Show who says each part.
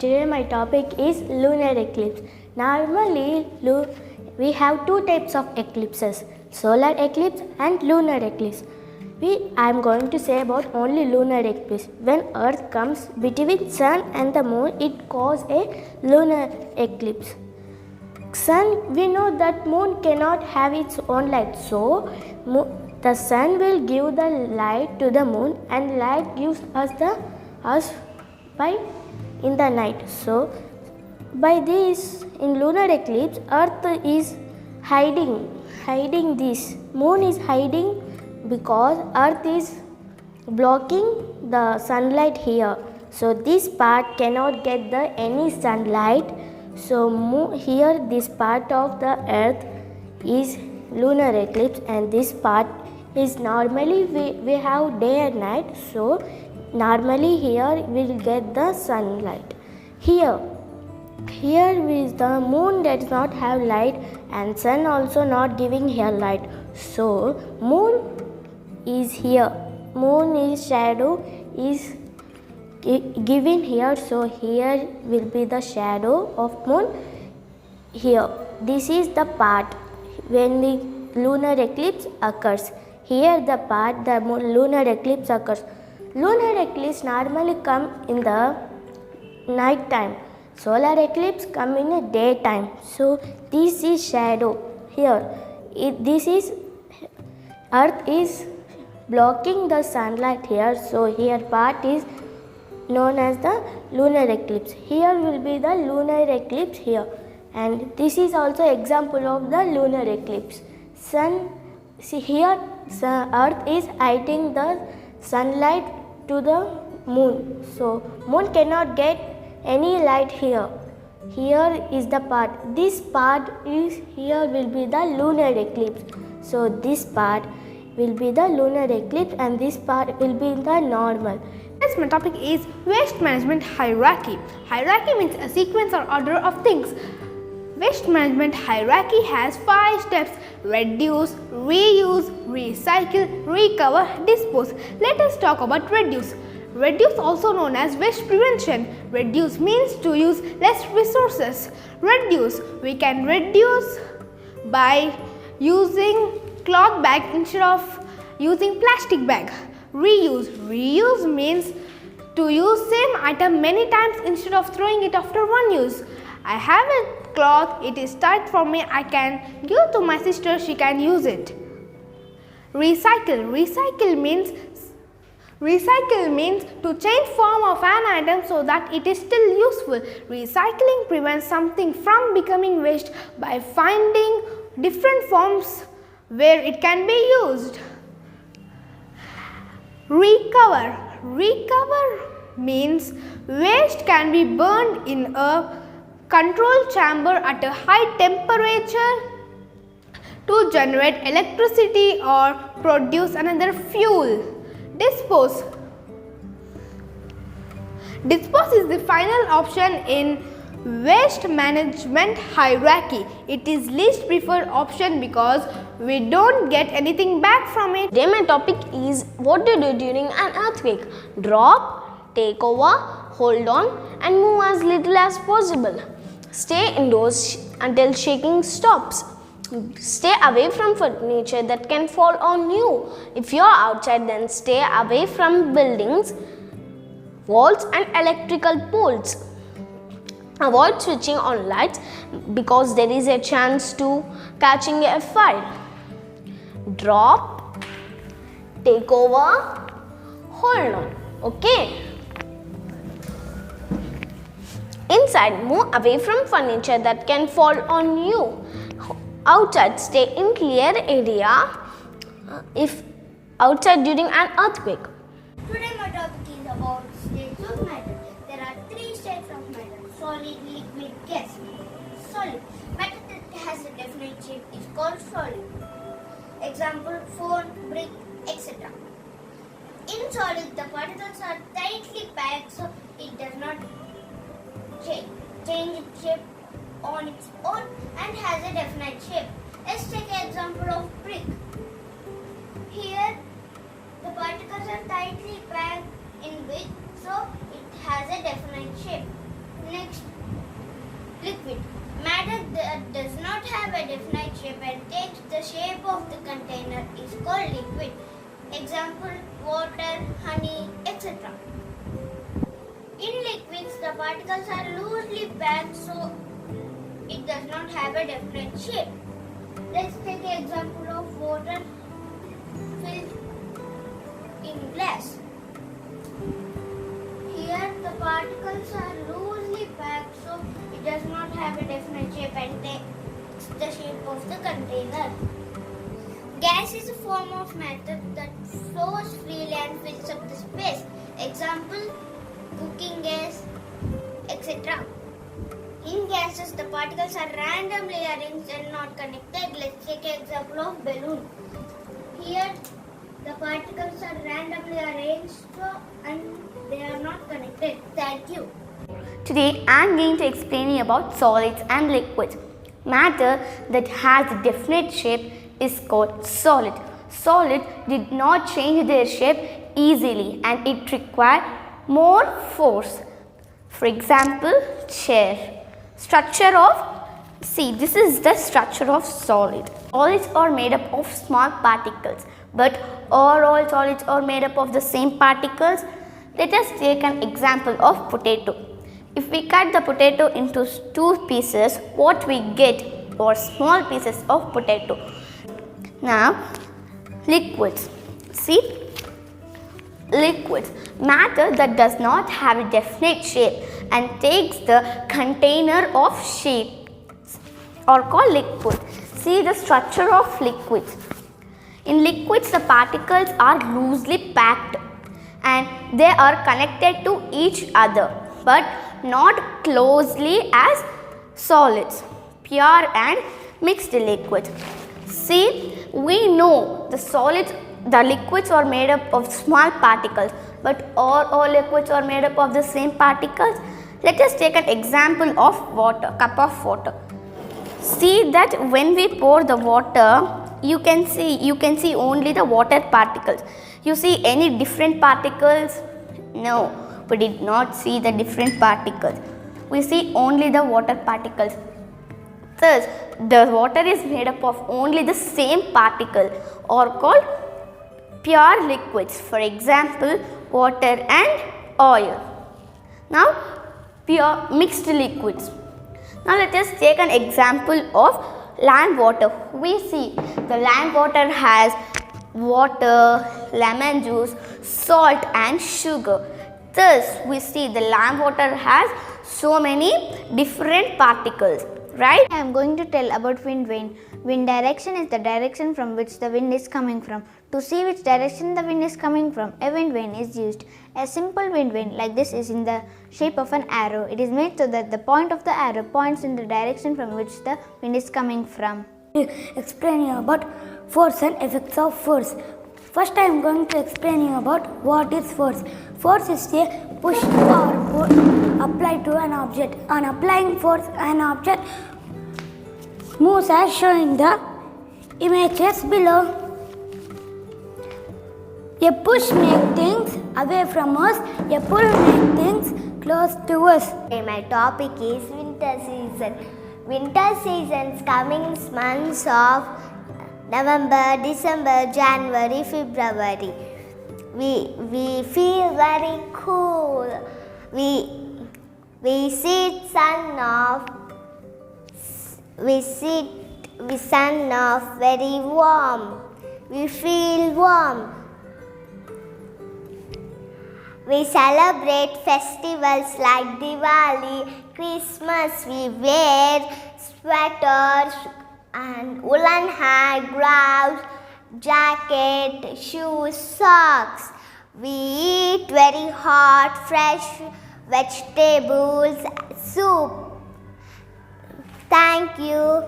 Speaker 1: Today my topic is lunar eclipse. Normally we have two types of eclipses, solar eclipse and lunar eclipse. I am going to say about only lunar eclipse. When earth comes between sun and the moon, it causes a lunar eclipse. Sun, we know that moon cannot have its own light, so the sun will give the light to the moon, and light gives us by in the night. So by this, in lunar eclipse, earth is hiding this. Moon is hiding because earth is blocking the sunlight here. So this part cannot get any sunlight. So here this part of the earth is lunar eclipse, and this part is normally we have day and night. So normally here we will get the sunlight. Here is the moon does not have light, and sun also not giving here light. So moon is here. Moon is shadow is given here. So here will be the shadow of moon here. This is the part when the lunar eclipse occurs. Here the part the lunar eclipse occurs. Lunar eclipse normally come in the night time. Solar eclipse come in a daytime. So this is shadow here. This is earth is blocking the sunlight here. So here part is known as the lunar eclipse. Here will be the lunar eclipse here, and this is also example of the lunar eclipse. Here earth is hiding the sunlight to the moon. So moon cannot get any light here. Here is the part. This part is here will be the lunar eclipse. So this part will be the lunar eclipse, and this part will be the normal.
Speaker 2: Next, my topic is waste management hierarchy. Hierarchy means a sequence or order of things. Waste management hierarchy has 5 steps: reduce, reuse, recycle, recover, dispose. Let us talk about reduce. Reduce, also known as waste prevention. Reduce means to use less resources. Reduce, we can reduce by using cloth bag instead of using plastic bag. Reuse means to use same item many times instead of throwing it after one use. I have a cloth, it is tight for me, I can give to my sister, she can use it. Recycle means to change form of an item so that it is still useful. Recycling prevents something from becoming waste by finding different forms where it can be used. Recover means waste can be burned in a controlled chamber at a high temperature to generate electricity or produce another fuel. Dispose is the final option in waste management hierarchy. It is least preferred option because we don't get anything back from it.
Speaker 1: Today my topic is what to do during an earthquake. Drop, take over, hold on, and move as little as possible. Stay indoors until shaking stops. Stay away from furniture that can fall on you. If you are outside, then stay away from buildings, walls, and electrical poles. Avoid switching on lights because there is a chance to catching a fire. Drop, take over, hold on. Okay. Inside, move away from furniture that can fall on you. Outside, stay in clear area if outside during an earthquake.
Speaker 3: Today my topic is about states of matter. There are 3 states of matter: solid, liquid, gas. Solid matter that has a definite shape is called solid. Example: phone, brick, etc. In solid, the particles are tightly packed so it does not change its shape on its own and has a definite shape. Let's take an example of brick. Here the particles are tightly packed in which, so it has a definite shape. Next, liquid. Matter that does not have a definite shape and takes the shape of the container is called liquid. Example, water, honey, etc. In liquids, the particles are loosely packed so it does not have a definite shape. Let's take an example of water filled in glass. Here the particles are loosely packed so it does not have a definite shape and takes the shape of the container. Gas is a form of matter that flows freely and fills up the space. Example, cooking gas, etc. In gases, the particles are randomly arranged and not connected. Let's take an example of balloon. Here, the particles are randomly arranged and they are not connected. Thank you.
Speaker 1: Today I am going to explain you about solids and liquids. Matter that has a definite shape is called solid. Solid did not change their shape easily and it required more force. For example, chair. Structure of, this is the structure of solid. Solids are made up of small particles, but are all solids are made up of the same particles? Let us take an example of potato. If we cut the potato into two pieces, what we get are small pieces of potato. Now, liquids. See, liquids, matter that does not have a definite shape and takes the container of shape are called liquid. See the structure of liquids. In liquids, the particles are loosely packed and they are connected to each other but not closely as solids, pure and mixed liquids. See, we know the liquids are made up of small particles, but all liquids are made up of the same particles. Let us take an example of water, cup of water. See that when we pour the water, you can see only the water particles. You see any different particles? No, we did not see the different particles. We see only the water particles. Thus, the water is made up of only the same particle or called pure liquids. For example, water and oil. Now, pure mixed liquids. Now, let us take an example of lime water. We see the lime water has water, lemon juice, salt and sugar. Thus, we see the lime water has so many different particles. Right?
Speaker 4: I am going to tell about wind vane. Wind direction is the direction from which the wind is coming from. To see which direction the wind is coming from, a wind vane is used. A simple wind vane like this is in the shape of an arrow. It is made so that the point of the arrow points in the direction from which the wind is coming from.
Speaker 5: Explain you about force and effects of force. First I am going to explain you about what is force. Force is a push or pull applied to an object. On applying force, an object moves as shown in the images below. A push makes things away from us, a pull makes things close to us.
Speaker 1: My topic is winter season. Winter seasons coming months of November, December, January, February. We feel very cool. We sit sun off very warm. We feel warm. We celebrate festivals like Diwali, Christmas. We wear sweaters and woolen hat, gloves, jacket, shoes, socks. We eat very hot, fresh vegetables, soup. Thank you.